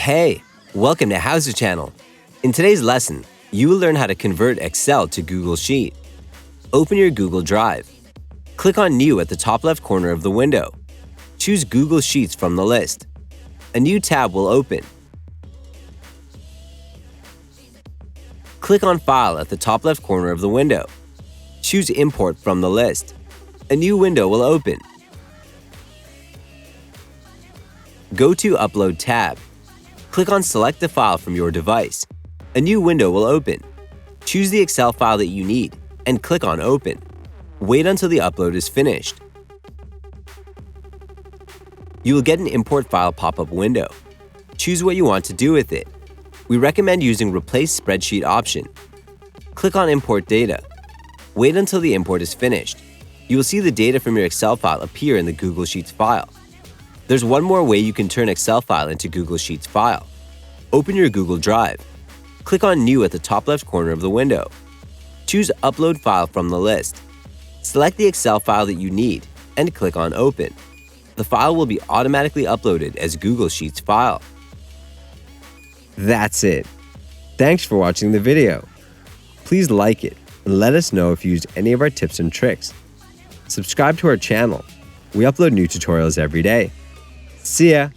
Hey, welcome to HOWZA channel. In today's lesson, you will learn how to convert Excel to Google Sheet. Open your Google Drive. Click on New at the top left corner of the window. Choose Google Sheets from the list. A new tab will open. Click on File at the top left corner of the window. Choose Import from the list. A new window will open. Go to Upload tab. Click on Select the file from your device. A new window will open. Choose the Excel file that you need and click on Open. Wait until the upload is finished. You will get an Import File pop-up window. Choose what you want to do with it. We recommend using Replace Spreadsheet option. Click on Import Data. Wait until the import is finished. You will see the data from your Excel file appear in the Google Sheets file. There's one more way you can turn Excel file into Google Sheets file. Open your Google Drive. Click on New at the top left corner of the window. Choose Upload File from the list. Select the Excel file that you need and click on Open. The file will be automatically uploaded as Google Sheets file. That's it. Thanks for watching the video. Please like it and let us know if you used any of our tips and tricks. Subscribe to our channel. We upload new tutorials every day. See ya!